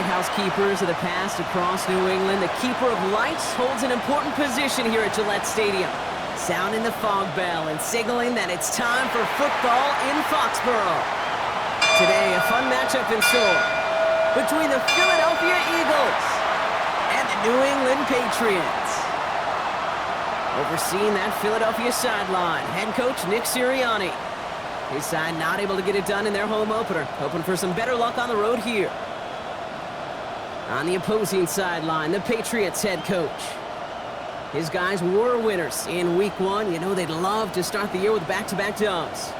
housekeepers of the past across New England, the keeper of lights holds an important position here at Gillette Stadium, sounding the fog bell and signaling that it's time for football in Foxborough. Today, a fun matchup in store between the Philadelphia Eagles and the New England Patriots. Overseeing that Philadelphia sideline, head coach Nick Sirianni. His side not able to get it done in their home opener, hoping for some better luck on the road here. On the opposing sideline, the Patriots head coach. His guys were winners in Week 1. You know they'd love to start the year with back-to-back dubs.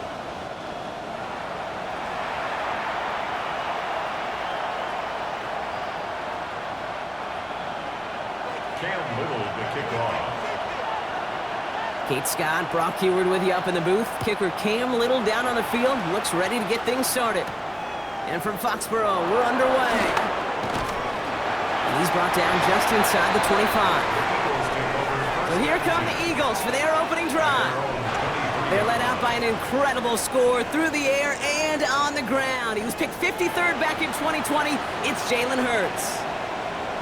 Cam Little to kick off. Kate Scott, Brock Heward with you up in the booth. Kicker Cam Little down on the field, looks ready to get things started. And from Foxborough, we're underway. And he's brought down just inside the 25. So here come the Eagles for their opening drive. They're led out by an incredible score through the air and on the ground. He was picked 53rd back in 2020. It's Jalen Hurts.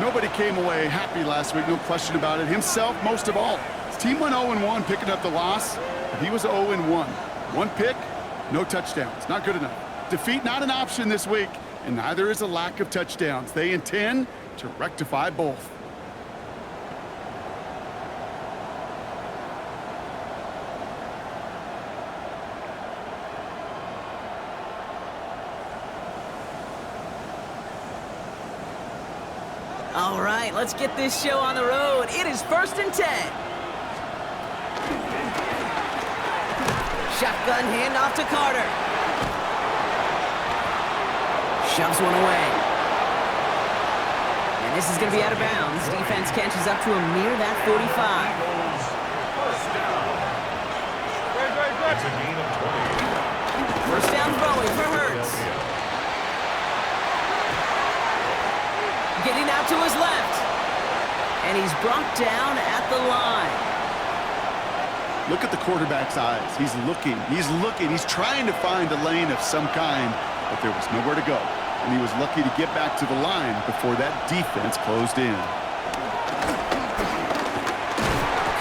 Nobody came away happy last week, no question about it. Himself, most of all. His team went 0-1, picking up the loss. But he was 0-1. One pick, no touchdowns. Not good enough. Defeat not an option this week, and neither is a lack of touchdowns. They intend to rectify both. All right, let's get this show on the road. It is 1st and 10. Shotgun handoff to Carter. Shoves one away. And this is going to be out of bounds. Defense catches up to him near that 45. It's a gain of 20. First down throwing for Hurts. Getting out to his left. And he's brought down at the line. Look at the quarterback's eyes. He's looking, he's trying to find a lane of some kind, but there was nowhere to go. And he was lucky to get back to the line before that defense closed in.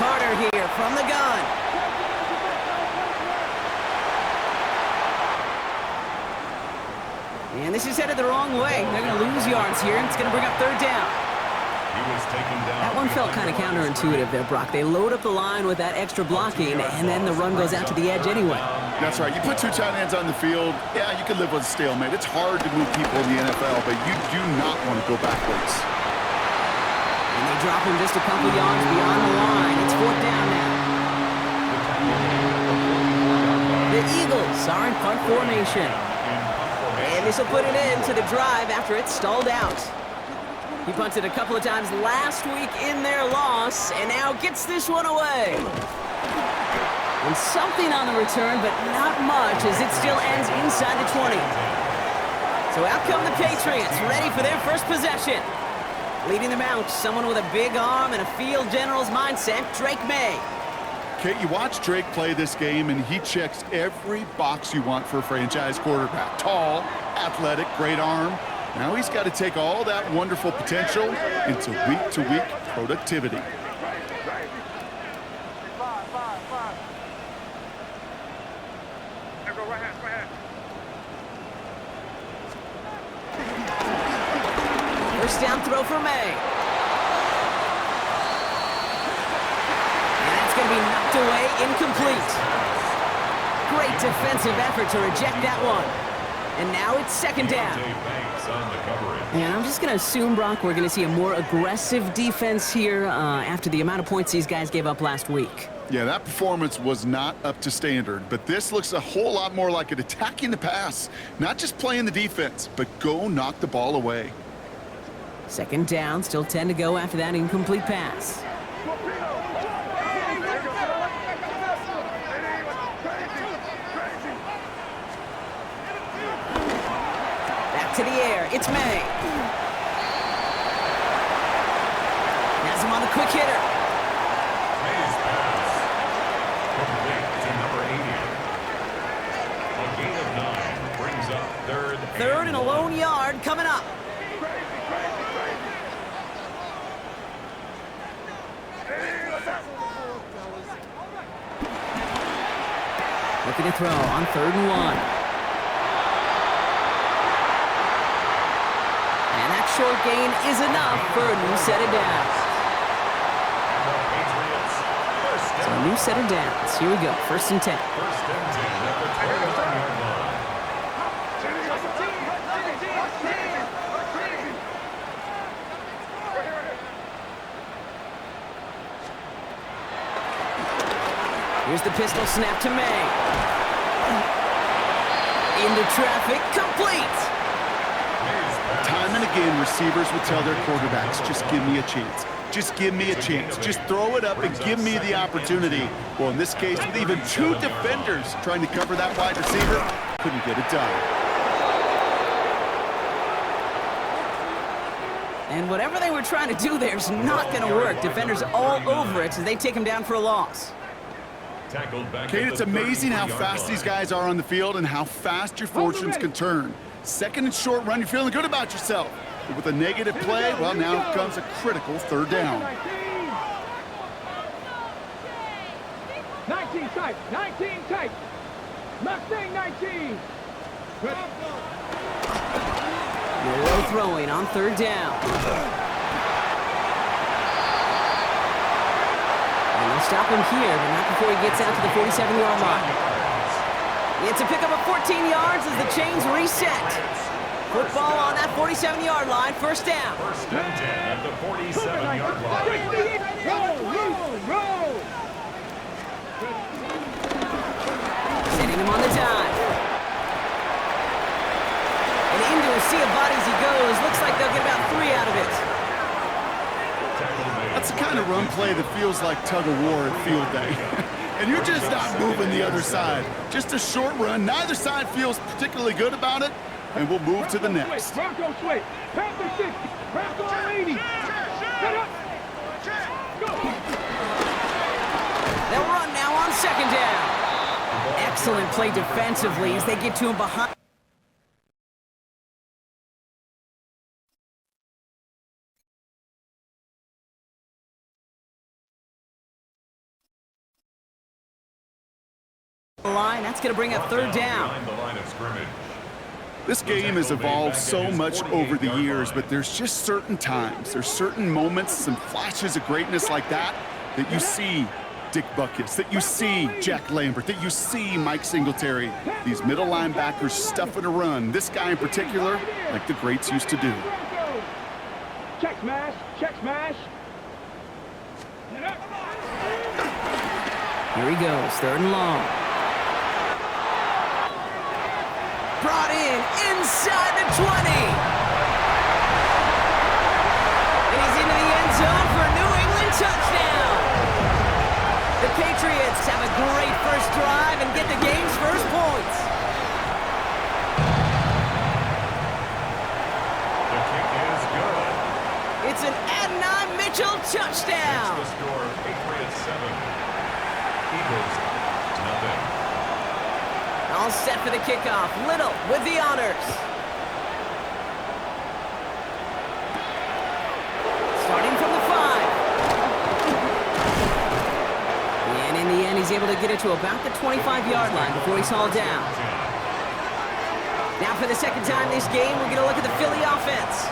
Carter here from the gun. And this is headed the wrong way. They're going to lose yards here, and it's going to bring up 3rd down. He was taken down. That one felt kind of counterintuitive there, Brock. They load up the line with that extra blocking, and then the run goes out to the edge anyway. That's right. You put 2 tight ends on the field, yeah, you can live with a stalemate. It's hard to move people in the NFL, but you do not want to go backwards. And they drop him just a couple yards beyond the line. It's 4th down now. The Eagles are in punt formation. And this will put an end to the drive after it stalled out. He punted a couple of times last week in their loss, and now gets this one away. And something on the return, but not much, as it still ends inside the 20. So out come the Patriots, ready for their first possession. Leading them out, someone with a big arm and a field general's mindset, Drake May. Kate, you watch Drake play this game, and he checks every box you want for a franchise quarterback. Tall, athletic, great arm. Now he's got to take all that wonderful potential into week-to-week productivity. First down throw for May. And that's going to be knocked away, incomplete. Great defensive effort to reject that one. And now it's 2nd down. And I'm just going to assume, Brock, we're going to see a more aggressive defense here after the amount of points these guys gave up last week. Yeah, that performance was not up to standard, but this looks a whole lot more like it attacking the pass. Not just playing the defense, but go knock the ball away. 2nd down, still 10 to go after that incomplete pass. To the air, it's May. Has him on the quick hitter. May's pass. Complete to number 80. A gain of 9 brings up 3rd. 3rd and a lone yard coming up. Looking to throw on 3rd and 1. And that short gain is enough for a new set of downs. So a new set of downs. Here we go. 1st and 10. First and 10 at the 29-yard line. Here's the pistol snap to May. Into traffic, complete. Time and again, receivers will tell their quarterbacks, just give me a chance. Just give me a chance. Just throw it up and give me the opportunity. Well, in this case, with even 2 defenders trying to cover that wide receiver, couldn't get it done. And whatever they were trying to do there is not going to work. Defenders all over it as they take him down for a loss. Kate, it's amazing how fast these guys are on the field and how fast your fortunes can turn. 2nd and short run, you're feeling good about yourself. But with a negative play, well, now comes a critical 3rd down. 19 tight, 19 tight. Mustang 19. Low throwing on 3rd down. And they'll stop him here, but not before he gets out to the 47-yard line. It's a pickup of 14 yards as the chains reset. Football on that 47-yard line, 1st down. 1st and 10 at the 47-yard line. Roll. Sending him on the dive. And into a sea of bodies he goes. Looks like they'll get about 3 out of it. That's the kind of run play that feels like tug-of-war at field day. And you're just not moving the other side. Just a short run. Neither side feels particularly good about it, and we'll move to the next. Bronco switch. Panther 60. Bronco 80. Set up. Go. They'll run now on 2nd down. Excellent play defensively as they get to him behind the line. That's going to bring up 3rd down. This game has evolved so much over the years, but there's just certain times, there's certain moments, some flashes of greatness like that, that you see Dick Butkus, that you see Jack Lambert, that you see Mike Singletary. These middle linebackers stuffing a run. This guy in particular, like the greats used to do. Check smash. Check smash. Here he goes, 3rd and long. Brought in inside the 20. And he's into the end zone for a New England touchdown. The Patriots have a great first drive and get the game's first points. The kick is good. It's an Adonai Mitchell touchdown. The score, Patriots 7. Eagles nothing. All set for the kickoff. Little with the honors. Starting from the 5. And in the end, he's able to get it to about the 25-yard line before he's hauled down. Now for the 2nd time this game, we're going to look at the Philly offense.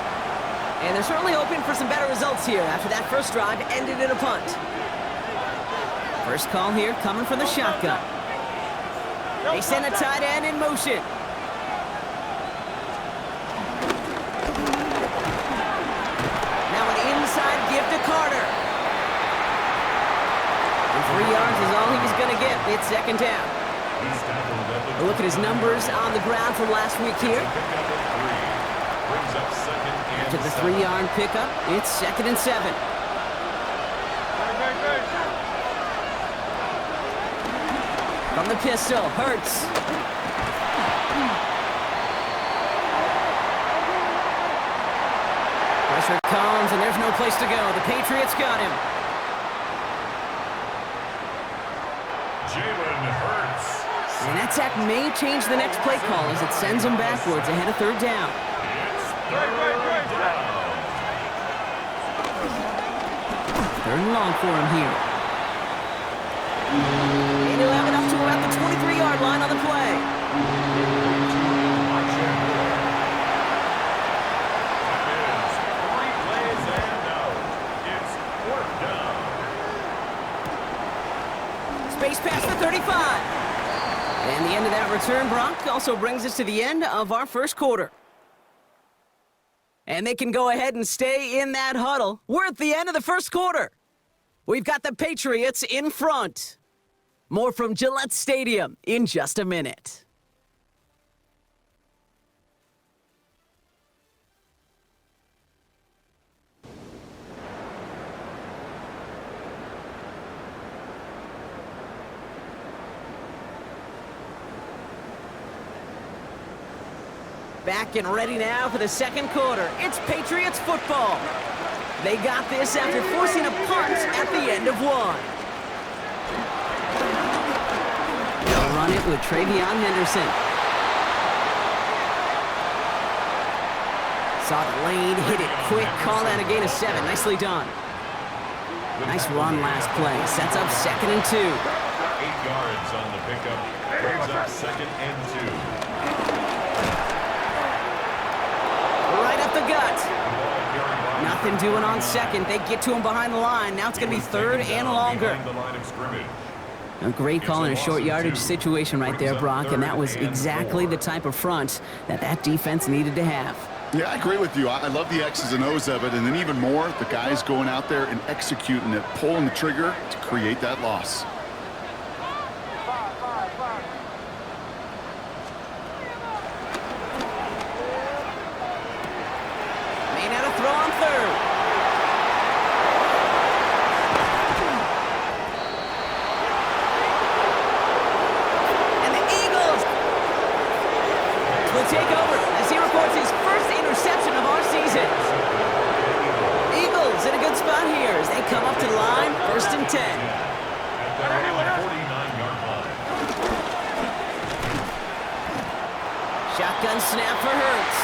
And they're certainly hoping for some better results here after that first drive ended in a punt. First call here coming from the shotgun. They send a tight end in motion. Now an inside give to Carter. And 3 yards is all he was going to get. It's 2nd down. A look at his numbers on the ground from last week here. After the 3-yard pickup, it's 2nd and 7. From the pistol, Hurts. Pressure comes, and there's no place to go. The Patriots got him. Jalen Hurts. And that sack may change the next play call as it sends him backwards ahead of 3rd down. Third and long for him here. And he'll have it up to about the 23-yard line. And the end of that return, Brock, also brings us to the end of our first quarter. And they can go ahead and stay in that huddle. We're at the end of the first quarter. We've got the Patriots in front. More from Gillette Stadium in just a minute. Back and ready now for the second quarter. It's Patriots football. They got this after forcing a punt at the end of one. They'll run it with Travion Henderson. Saw the lane, hit it quick, call that a gain of 7. Nicely done. Nice run last play. Sets up 2nd and 2. 8 yards on the pickup. Brings up 2nd and 2. Right up the gut. Nothing doing on 2nd. They get to him behind the line. Now it's going to be 3rd and longer. A great call in a short yardage situation right there, Brock, and that was exactly the type of front that defense needed to have. Yeah, I agree with you. I love the X's and O's of it, and then even more, the guys going out there and executing it, pulling the trigger to create that loss. Take over as he records his first interception of our season. Eagles in a good spot here as they come up to the line, 1st and 10. At the 49-yard line. Shotgun snap for Hurts.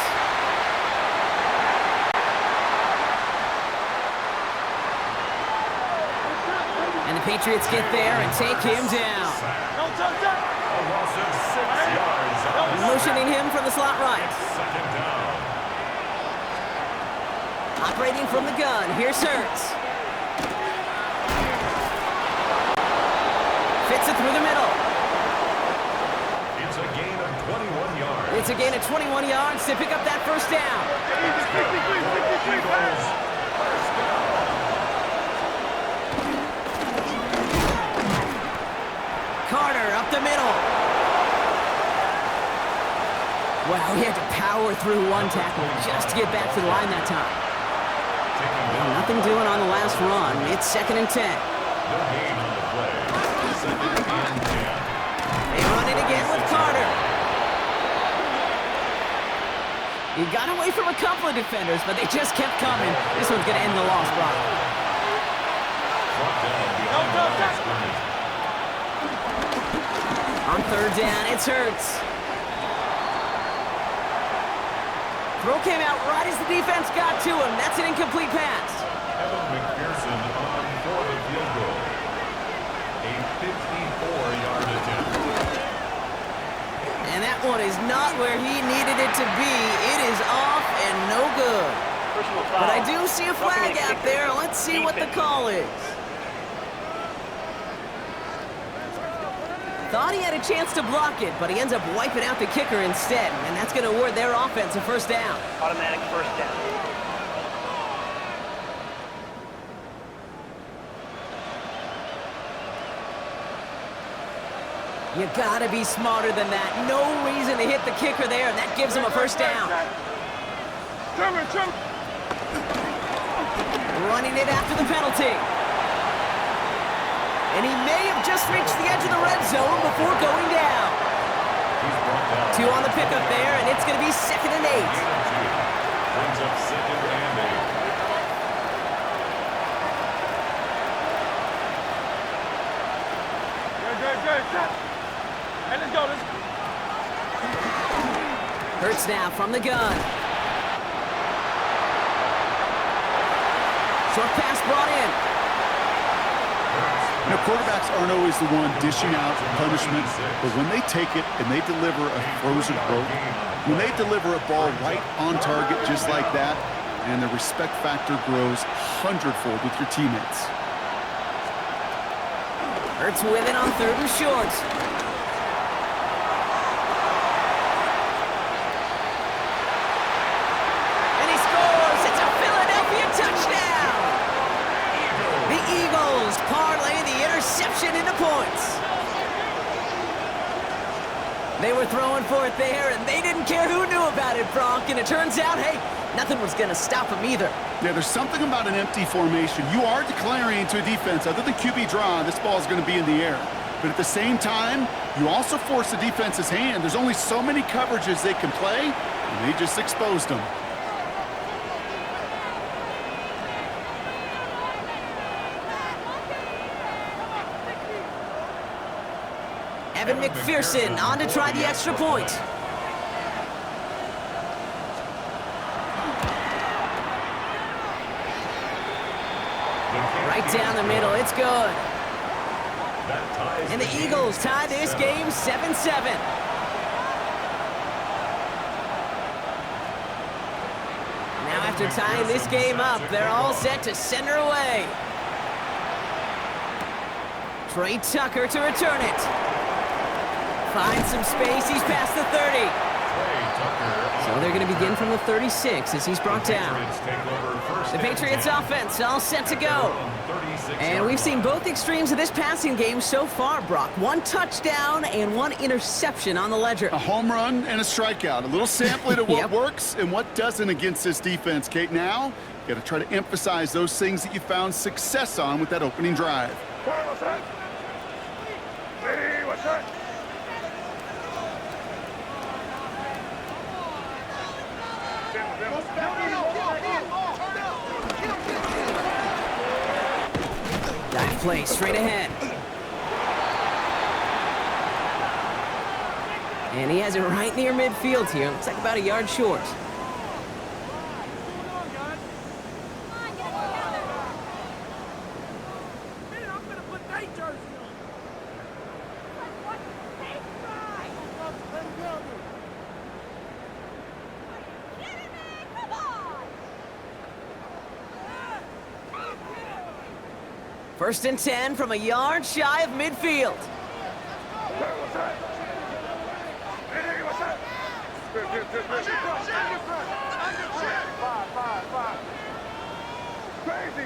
And the Patriots get there and take him down. A loss of 6 yards. Motioning him from the slot right. 2nd down. Operating from the gun, here's Hurts. Fits it through the middle. It's a gain of 21 yards. It's a gain of 21 yards to pick up that 1st down. Eagles, 1st down. Carter up the middle. Wow, he had to power through one tackle just to get back to the line that time. Well, nothing doing on the last run. It's 2nd and 10. No gain on the play. 2nd and 10. They run it again with Carter. He got away from a couple of defenders, but they just kept coming. This one's going to end the loss, Brock. On 3rd down, it's Hurts. Throw came out right as the defense got to him. That's an incomplete pass. Evan McPherson on for the field goal. A 54-yard attempt. And that one is not where he needed it to be. It is off and no good. But I do see a flag out there. Let's see what the call is. Thought he had a chance to block it, but he ends up wiping out the kicker instead, and that's going to award their offense a 1st down. Automatic 1st down. You got to be smarter than that. No reason to hit the kicker there, and that gives him a 1st down. Running it after the penalty. And he may have just reached the edge of the red zone before going down. 2 on the pickup there, and it's going to be 2nd and 8. Brings up 2nd and 8. Good. Hey, let's go. Hurts now from the gun. Short pass brought in. You know, quarterbacks aren't always the one dishing out punishment, but when they take it and they deliver a frozen rope, when they deliver a ball right on target just like that, and the respect factor grows 100-fold with your teammates. Hurts with it on 3rd and short. They were throwing for it there, and they didn't care who knew about it, Bronk. And it turns out, hey, nothing was going to stop them either. Yeah, there's something about an empty formation. You are declaring to a defense, other than QB draw, this ball is going to be in the air. But at the same time, you also force the defense's hand. There's only so many coverages they can play, and they just exposed them. Evan McPherson on to try the extra point. Right down the middle, it's good. And the Eagles tie this game 7-7. Now after tying this game up, they're all set to send her away. Trey Tucker to return it. Finds some space, he's past the 30. So they're going to begin from the 36 as he's brought down. The Patriots offense all set to go. And we've seen both extremes of this passing game so far, Brock. 1 touchdown and 1 interception on the ledger. A home run and a strikeout. A little sampling of what works and what doesn't against this defense, Kate. Now, you got to try to emphasize those things that you found success on with that opening drive. What's that? Hey, what's that? Dive play straight ahead. And he has it right near midfield here. Looks like about a yard short. First and 10 from a yard shy of midfield. What's that? Hey, what's that? Five. Crazy.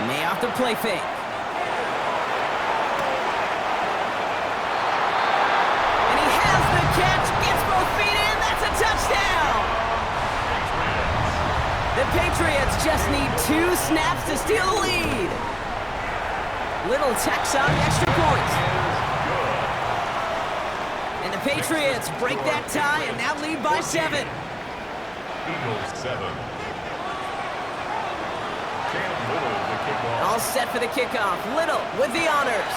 May off the play fake. And he has the catch, gets both feet in, that's a touchdown! The Patriots just need 2 snaps to steal the lead. Little tacks on the extra point. And the Patriots break that tie and now lead by 7. Eagles 7. All set for the kickoff. Little with the honors.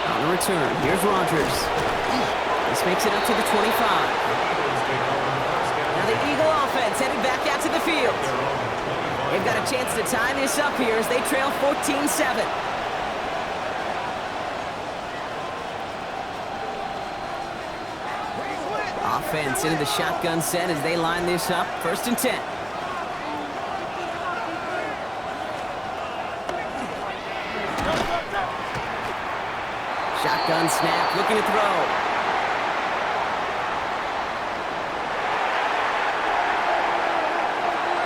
On the return, here's Rodgers. This makes it up to the 25. Now the Eagle offense headed back out to the field. They've got a chance to tie this up here as they trail 14-7. Offense into the shotgun set as they line this up. First and 10. Shotgun snap, looking to throw.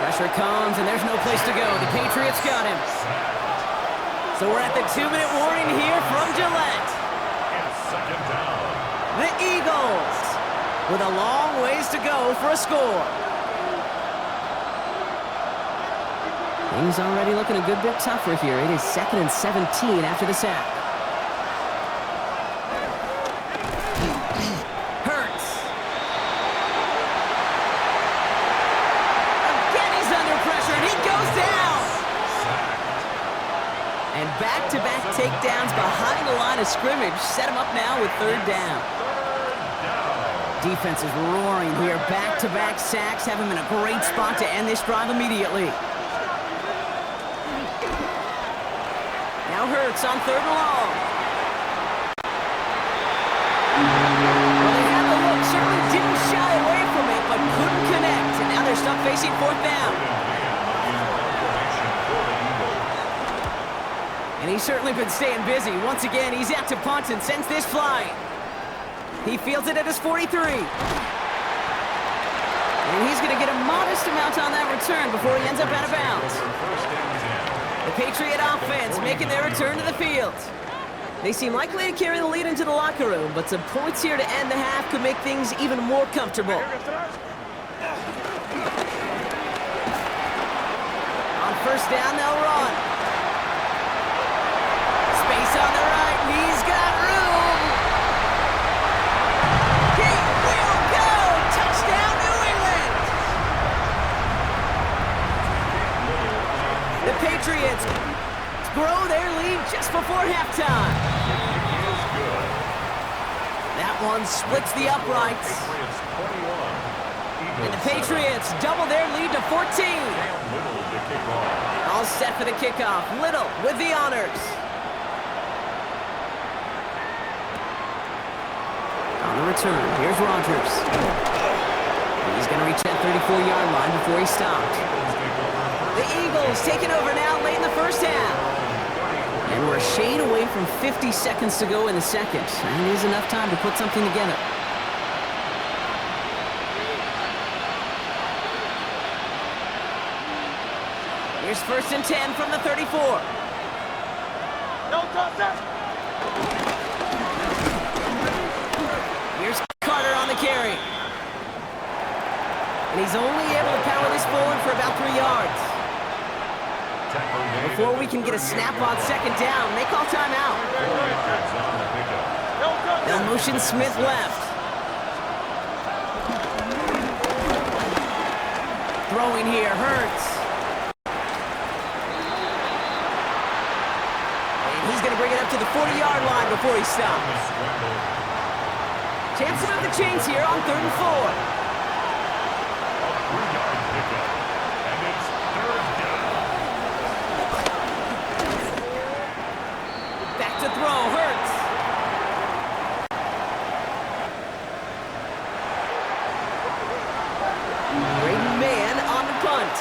Pressure comes, and there's no place to go. The Patriots got him. So we're at the 2-minute warning here from Gillette. Second down. The Eagles with a long ways to go for a score. Things already looking a good bit tougher here. It is 2nd and 17 after the sack. Hurts. Again, he's under pressure, and he goes down. And back-to-back takedowns behind the line of scrimmage set him up now with 3rd down. Defense is roaring here. Back-to-back sacks have him in a great spot to end this drive immediately. Now Hurts on 3rd and long. Well, they had the look. Certainly didn't shy away from it, but couldn't connect. And now they're stuck facing 4th down. And he's certainly been staying busy. Once again, he's out to punt and sends this flying. He fields it at his 43. And he's going to get a modest amount on that return before he ends up out of bounds. First and 10. The Patriot offense making their return to the field. They seem likely to carry the lead into the locker room, but some points here to end the half could make things even more comfortable. On first down, they'll run. Space on the right, he's got room. He will go! Touchdown, New England! The Patriots grow their lead just before halftime. That one splits the uprights. And the Patriots double their lead to 14. All set for the kickoff. Little with the honors. On the return, here's Rodgers. He's going to reach that 34-yard line before he stopped. The Eagles taking over now late in the first half. And we're a shade away from 50 seconds to go in the second. And it is enough time to put something together. Here's first and 10 from the 34. No contact. Here's Carter on the carry. And he's only able to power this forward for about 3 yards. Before we can get a snap on second down, they call timeout. They'll motion Smith left. Throwing here, Hurts. And he's going to bring it up to the 40-yard line before he stops. Chance to move the chains here on 3rd and 4. To throw, Hurts. Great man on the punt.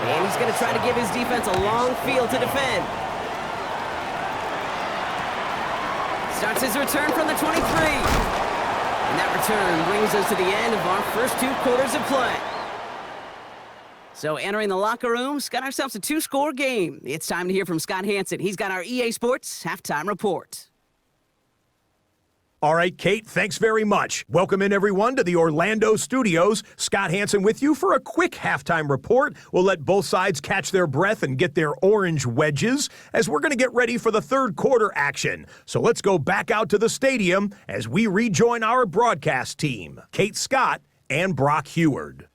And he's going to try to give his defense a long field to defend. Starts his return from the 23. And that return brings us to the end of our first 2 quarters of play. So entering the locker rooms, got ourselves a 2-score game. It's time to hear from Scott Hanson. He's got our EA Sports halftime report. All right, Kate, thanks very much. Welcome in, everyone, to the Orlando studios. Scott Hanson with you for a quick halftime report. We'll let both sides catch their breath and get their orange wedges as we're going to get ready for the third quarter action. So let's go back out to the stadium as we rejoin our broadcast team, Kate Scott and Brock Heward.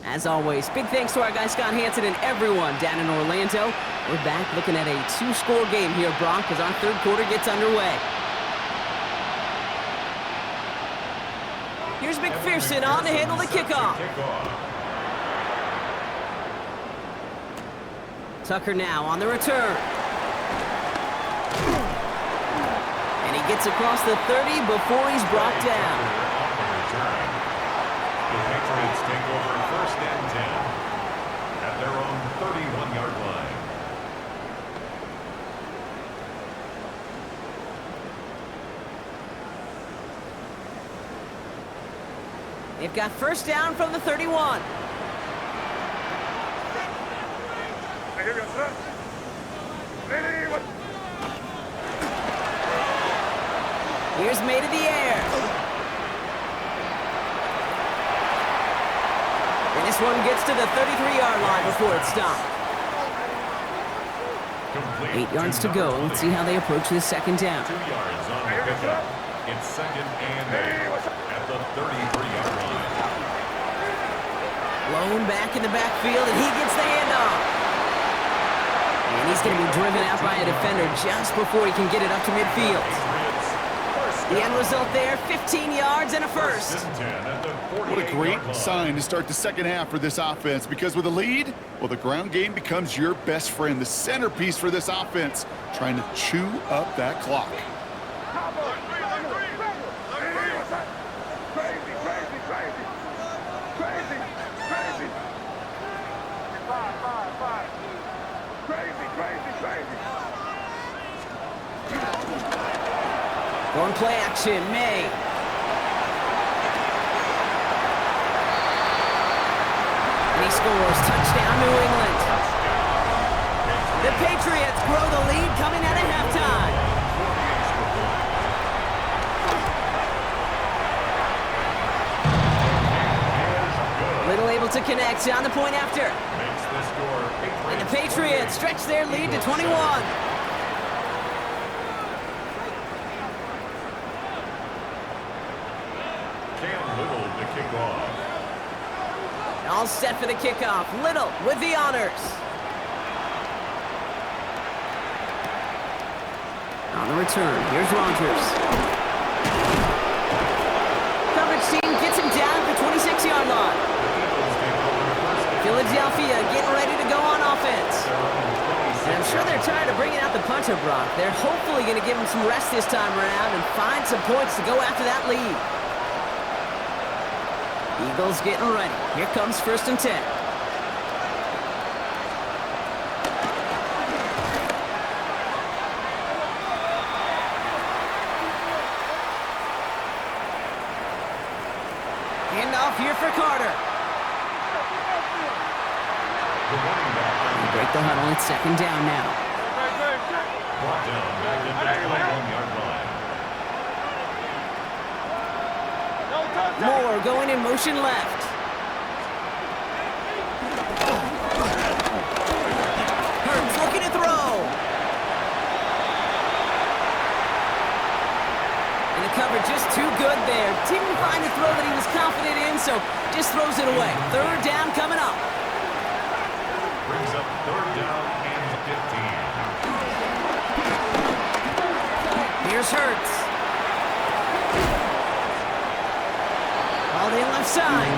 As always, big thanks to our guy Scott Hanson and everyone down in Orlando. We're back looking at a 2-score game here, Brock, as our third quarter gets underway. Here's McPherson on to handle the kickoff. Tucker now on the return. And he gets across the 30 before he's brought down. The Patriots take over first and 10 at their own 31-yard line. They've got first down from the 31. Here's made in the air. And this one gets to the 33-yard line before it's stopped. 8 yards to go. Let's see how they approach this second down. 2 yards on the pickup. It's second and 8 at the 33-yard line. Blown back in the backfield, and he gets the handoff. And he's going to be driven out by a defender just before he can get it up to midfield. The end result there, 15 yards and a first. What a great sign to start the second half for this offense, because with a lead, well, the ground game becomes your best friend, the centerpiece for this offense, trying to chew up that clock. Showing play action, May. And he scores. Touchdown, New England. The Patriots grow the lead coming out of halftime. Little able to connect on the point after. And the Patriots stretch their lead to 21. Cam Little to kick off. All set for the kickoff. Little with the honors. On the return, here's Rodgers. Coverage team gets him down at the 26-yard line. Philadelphia getting ready to go on offense. And I'm sure they're tired of bringing out the punter, Brock. They're hopefully going to give him some rest this time around and find some points to go after that lead. Eagles getting ready. Here comes 1st and 10. Handoff here for Carter. They break the huddle. It's 2nd down now. Brought down back into the 21-yard line. Moore going in motion left. Hurts looking to throw. And the cover just too good there. Didn't find a throw that he was confident in, so just throws it away. 3rd down coming up. Brings up 3rd down and 15. Here's Hurts. All the left side.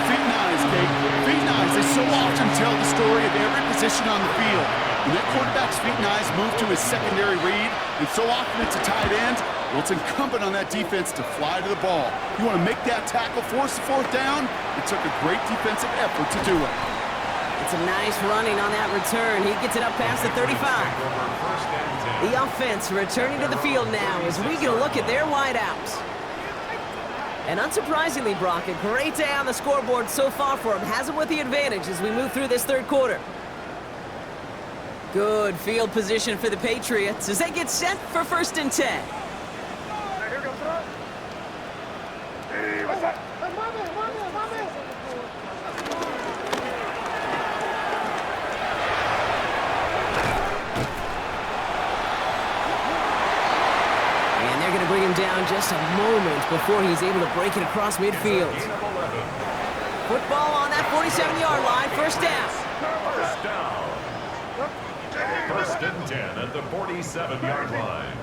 Feet and eyes, Kate. Feet and eyes. They so often tell the story of every position on the field. When that quarterback's feet and eyes move to his secondary read, and so often it's a tight end, well, it's incumbent on that defense to fly to the ball. You want to make that tackle, force the 4th down? It took a great defensive effort to do it. It's a nice running on that return. He gets it up past the 35. The offense returning to the field now as we get a look at their wideouts. And unsurprisingly, Brock, a great day on the scoreboard so far for him. Has him with the advantage as we move through this 3rd quarter. Good field position for the Patriots as they get set for 1st and 10. Bring him down just a moment before he's able to break it across midfield. Football on that 47-yard line, 1st down. 1st down. 1st and 10 at the 47-yard line.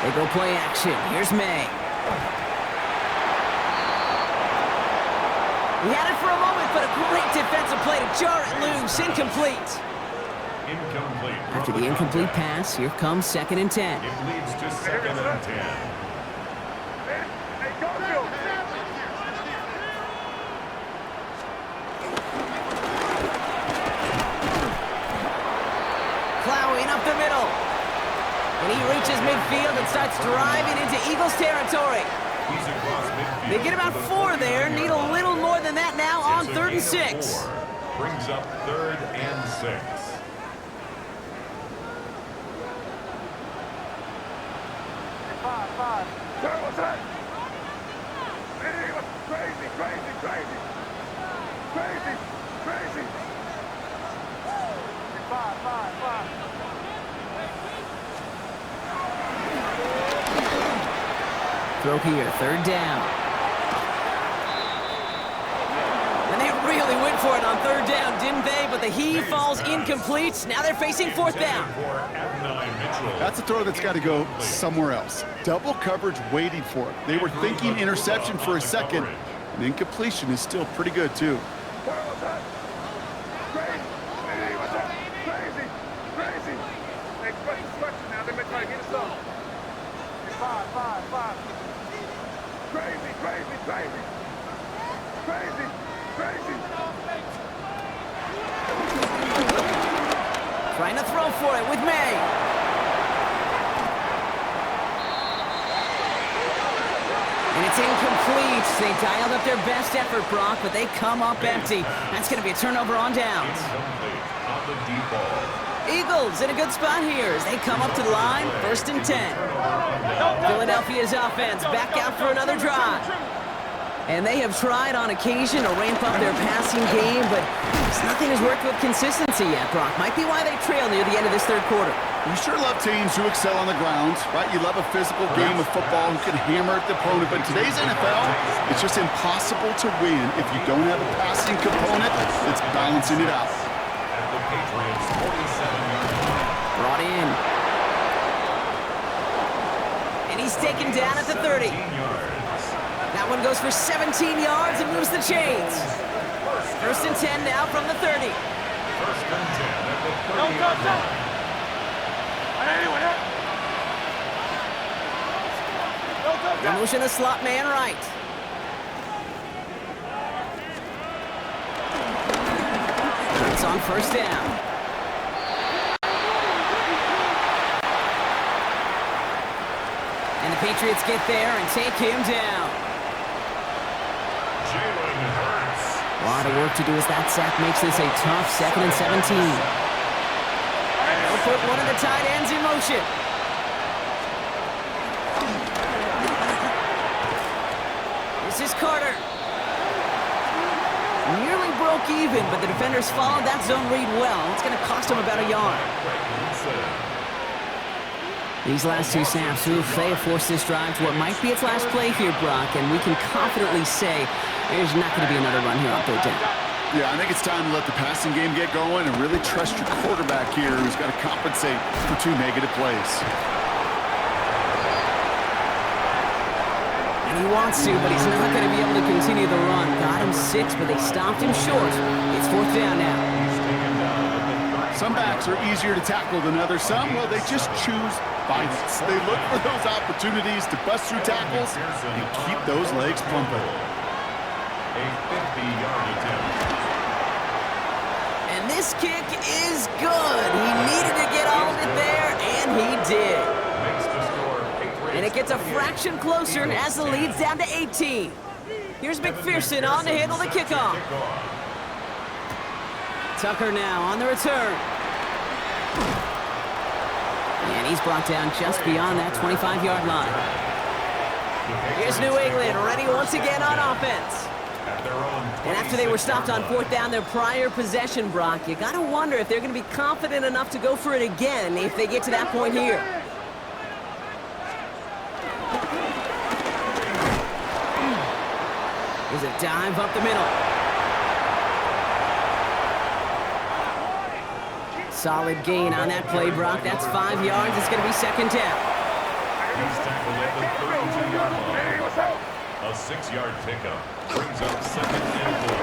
They go play action. Here's May. He had it for a moment, but a great defensive play to jar it loose. Incomplete. Incomplete. After the incomplete pass, here comes 2nd and 10. It leads to 2nd and 10. Plowing up the middle. And he reaches midfield and starts driving into Eagles territory. He's across midfield. They get about 4 there. Need a little more than that now on 3rd and 6. Brings up 3rd and 6. What's that? Crazy. Five. Throw here, 3rd down. And they really went for it on 3rd down, didn't they? But the heave falls incomplete. Now they're facing 4th down. That's a throw that's got to go somewhere else. Double coverage waiting for it. They were thinking interception for a second. And incompletion is still pretty good, too. Crazy. Next question now. They may try to get us up. Five. Crazy. Trying to throw for it with May. And it's incomplete. They dialed up their best effort, Brock, but they come up empty. That's going to be a turnover on downs. Incomplete on the deep ball. Eagles in a good spot here as they come up to the line, 1st and 10. Philadelphia's offense back out for another drive. And they have tried on occasion to ramp up their passing game, but nothing has worked with consistency yet, Brock. Might be why they trail near the end of this third quarter. You sure love teams who excel on the ground, right? You love a physical game of football who can hammer at the opponent, but in today's NFL, it's just impossible to win if you don't have a passing component that's balancing it out. At the Patriots' 47-yard line. Brought in. And he's taken down at the 30. 17 yards. That one goes for 17 yards and moves the chains. 1st and 10 now from the 30. 1st and 10 at the 30-yard line. They motion a slot man right. It's on 1st down. And the Patriots get there and take him down. Jalen Hurts. A lot of work to do as that sack makes this a tough 2nd and 17. They'll put one of the tight ends in motion. This is Carter. Nearly broke even, but the defenders followed that zone read well. It's going to cost him about a yard. These last two snaps, they have forced this drive to what might be its last play here, Brock, and we can confidently say there's not going to be another run here on 3rd down. Yeah, I think it's time to let the passing game get going and really trust your quarterback here who's got to compensate for 2 negative plays. And he wants to, but he's not going to be able to continue the run. Got him 6, but they stopped him short. It's 4th down now. Some backs are easier to tackle than others. Some, well, they just choose violence. They look for those opportunities to bust through tackles and keep those legs pumping. A 50-yard attempt. And this kick is good. He needed to get all of it there, and he did. Makes the score Patriots. And it gets a fraction closer as the lead's down to 18. Here's McPherson on to handle the kickoff. Tucker now on the return. And he's brought down just beyond that 25-yard line. Here's New England ready once again on offense. And after they were stopped on 4th down their prior possession, Brock, you got to wonder if they're going to be confident enough to go for it again if they get to that point here. There's a dive up the middle. Solid gain on that play, Brock. That's 5 yards. It's going to be 2nd down. He's tackled at the 32-yard line. A 6-yard pickup brings up 2nd and 4.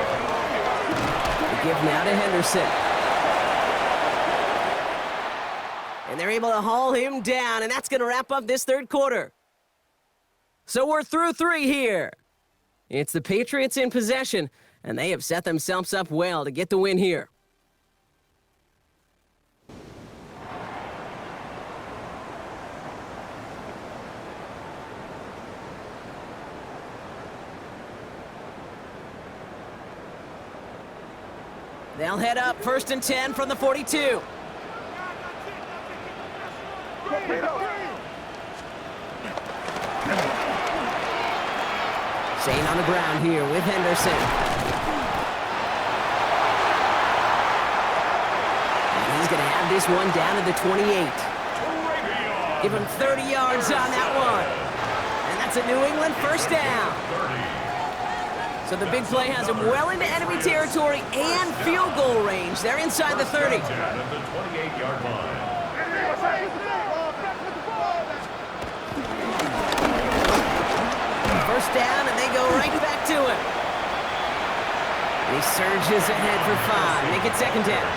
The give now to Henderson. And they're able to haul him down, and that's going to wrap up this 3rd quarter. So we're through 3 here. It's the Patriots in possession, and they have set themselves up well to get the win here. They'll head up 1st and 10 from the 42. Staying on the ground here with Henderson. And he's going to have this one down to the 28. Give him 30 yards on that one. And that's a New England 1st down. So the big play has him well into enemy territory and field goal range. They're inside the 30. At the 28-yard line. First down, and they go right back to him. And he surges ahead for 5. Make it 2nd down.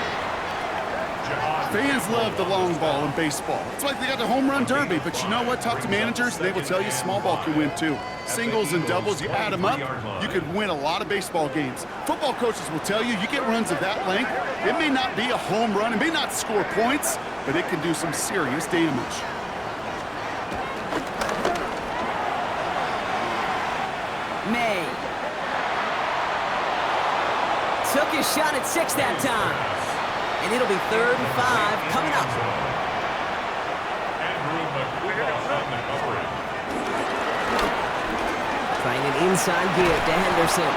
Fans love the long ball in baseball. It's like they got the home run derby, but you know what? Talk to managers, and they will tell you small ball can win too. Singles and doubles, you add them up, you could win a lot of baseball games. Football coaches will tell you, you get runs of that length, it may not be a home run, it may not score points, but it can do some serious damage. May took his shot at 6 that time. And it'll be 3rd and 5 coming up. Andrew McCullough on the coverage. Trying an inside give to Henderson.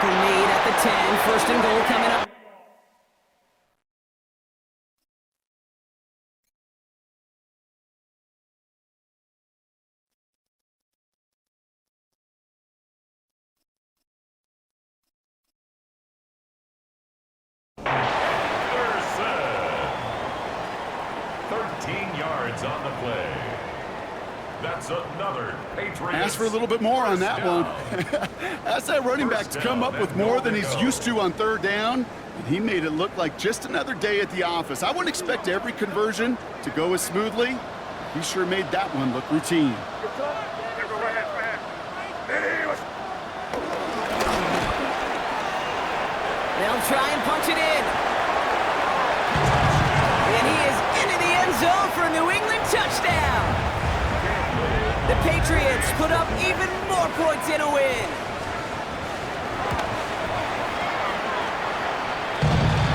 Made at the 10, 1st and goal coming up. They're set. 13 yards on the play. That's another Patriots. Ask for a little bit more on that one. Ask that running back to come up with more than he's used to on 3rd down, and he made it look like just another day at the office. I wouldn't expect every conversion to go as smoothly. He sure made that one look routine. They'll try and punch it in. And he is into the end zone for a New England touchdown. The Patriots put up even more points in a win.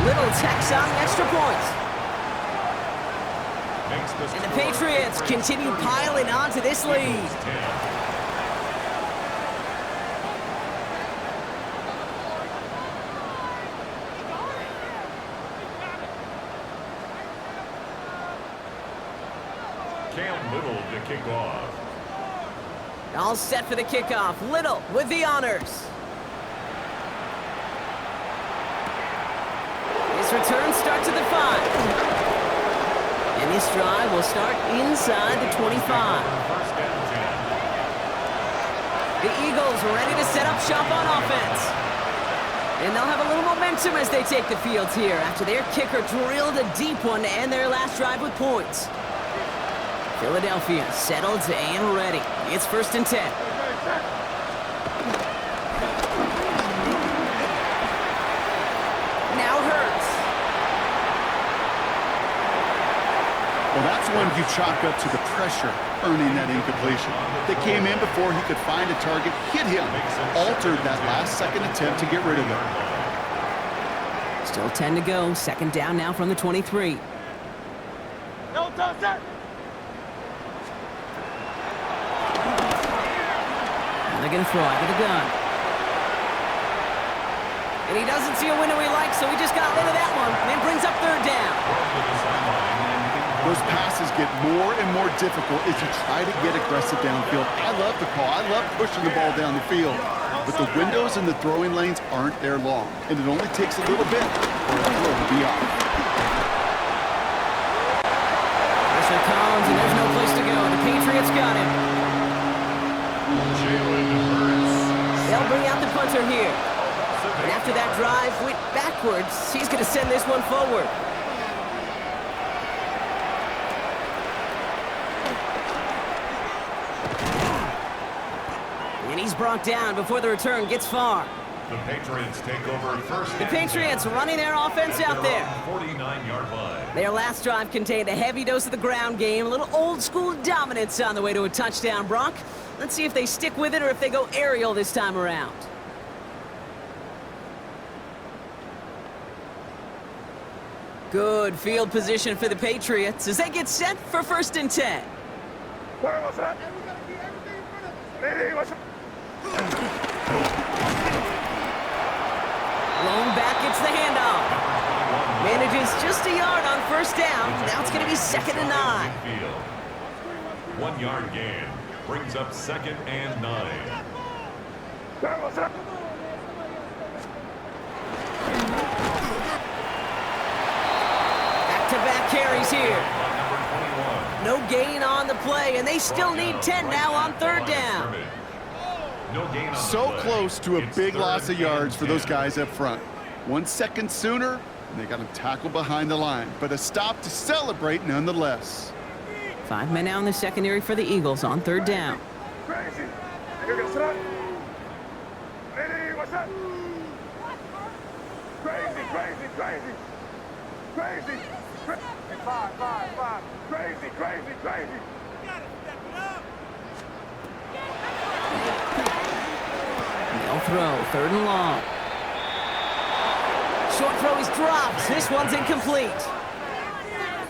Little tax on the extra points. And the Patriots continue piling onto this lead. Cam Little to kick off. All set for the kickoff. Little with the honors. His return starts at the 5. And this drive will start inside the 25. The Eagles ready to set up shop on offense. And they'll have a little momentum as they take the field here after their kicker drilled a deep one to end their last drive with points. Philadelphia settled and ready. It's 1st and 10. Now Hurts. Well, that's one you chalk up to the pressure earning that incompletion. They came in before he could find a target, hit him, altered that last-second attempt to get rid of it. Still 10 to go. 2nd down now from the 23. No, don't start. They're going to throw out of the gun. And he doesn't see a window he likes, so he just got rid of that one. And brings up 3rd down. Those passes get more and more difficult as you try to get aggressive downfield. I love the call. I love pushing the ball down the field. But the windows in the throwing lanes aren't there long. And it only takes a little bit for the throw to be off. Pressure Collins, and there's no place to go. The Patriots got him. They'll bring out the punter here. And after that drive went backwards, he's going to send this one forward. And he's brought down before the return gets far. The Patriots take over 1st. The Patriots running their offense out there. 49-yard line. Their last drive contained a heavy dose of the ground game, a little old-school dominance on the way to a touchdown, Brock. Let's see if they stick with it or if they go aerial this time around. Good field position for the Patriots as they get set for 1st and 10. Blown back, gets the handoff. Manages just a yard on 1st down. Now it's going to be 2nd and 9. 1 yard gain. Brings up 2nd and 9. Back-to-back carries here. Number 21. No gain on the play, and they still need 10 now on 3rd down. No gain on So the play. close to a It's big 3rd loss of yards and for those 10. guys up front. 1 second sooner, and they got him tackled behind the line. But a stop to celebrate nonetheless. 5 men now in the secondary for the Eagles on 3rd down. Crazy. You're gonna start. Ready, what's up? Crazy, crazy, crazy. Crazy. Five. Crazy, crazy, crazy. They'll throw, 3rd and long. Short throw is dropped. This one's incomplete.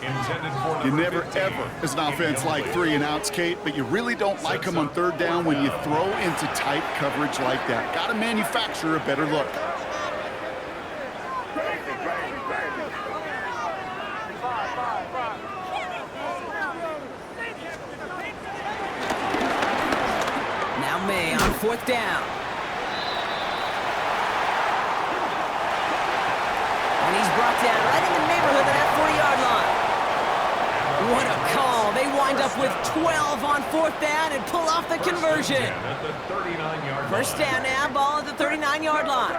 Intended for You number never, 15. ever, as an offense, like 3 and outs, Kate, but you really don't like them on 3rd down when you throw into tight coverage like that. Got to manufacture a better look. Crazy, crazy, crazy. Five. Now May on 4th down. And he's brought down right in the neighborhood of that 40-yard line. What a call. They wind up with 12 on 4th down and pull off the conversion. At the 39-yard line. 1st down now, ball at the 39-yard line.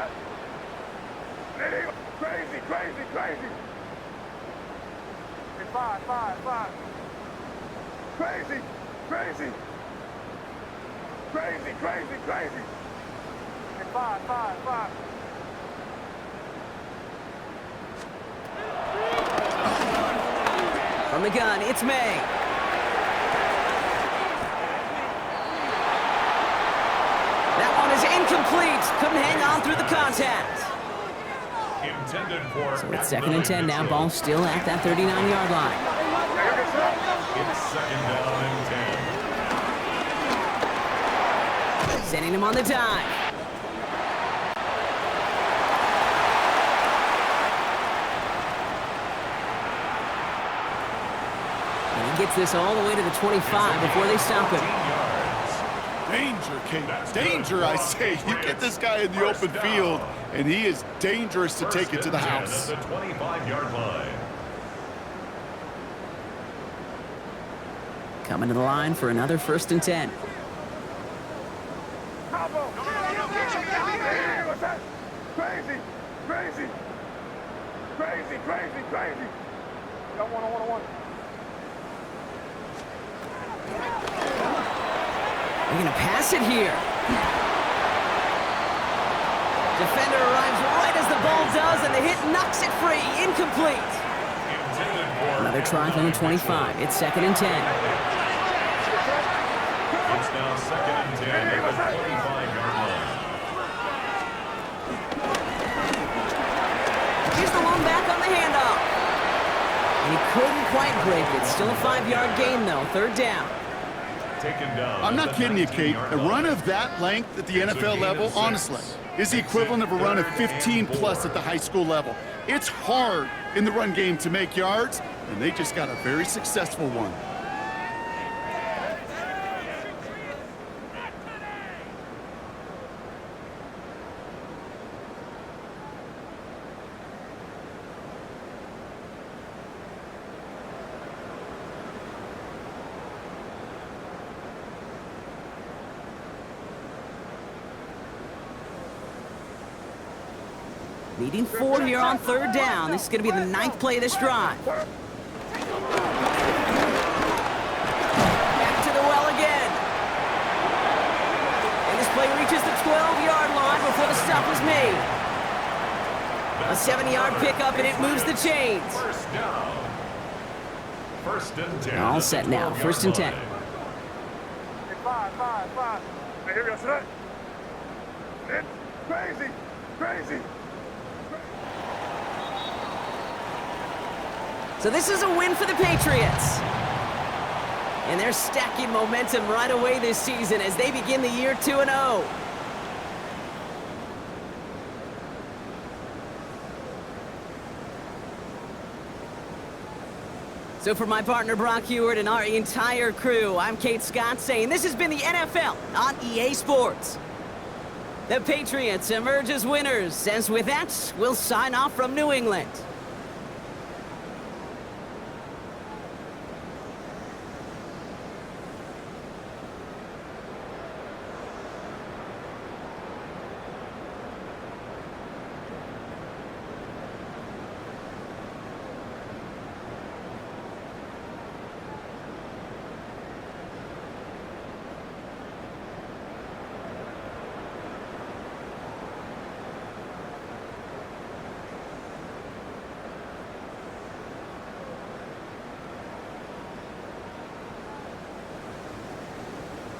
Ready, crazy, crazy, crazy. Five. Crazy, crazy. Crazy, crazy, crazy. Five. From the gun, it's May. That one is incomplete. Couldn't hang on through the contact. Intended for So it's 2nd and 10 now. Ball still at that 39-yard line. It's 2nd down and 10. Sending him on the dive. And he gets this all the way to the 25 before they stop him. 15 yards. Danger, Kate. Danger, I say. You get this guy in the open field, and he is dangerous to take it to the house. At the 25-yard line. Coming to the line for another 1st and 10. What's that? Crazy. Got one. They're going to pass it here. Defender arrives right as the ball does, and the hit knocks it free. Incomplete. Intended for Another try from the 25. It's 2nd and 10. It's now 2nd and 10 at the 25-yard line. Here's the one back on the handoff. And he couldn't quite break it. Still a 5-yard gain, though. 3rd down. Taken down. I'm at not the kidding you, Kate. 19-yard A line. run of that length at the NFL level, honestly, is the equivalent of a run of 15-plus at the high school level. It's hard in the run game to make yards, and they just got a very successful one. Needing 4 here on 3rd down. This is going to be the 9th play of this drive. Back to the well again. And this play reaches the 12-yard line before the stop was made. A 70-yard pickup, and it moves the chains. 1st down. 1st and 10. All at set the now. 12-yard 1st and 10. line. Five. Here we go, son. It's crazy. So this is a win for the Patriots. And they're stacking momentum right away this season as they begin the year 2-0. So for my partner Brock Heward and our entire crew, I'm Kate Scott saying this has been the NFL on EA Sports. The Patriots emerge as winners, as with that, we'll sign off from New England.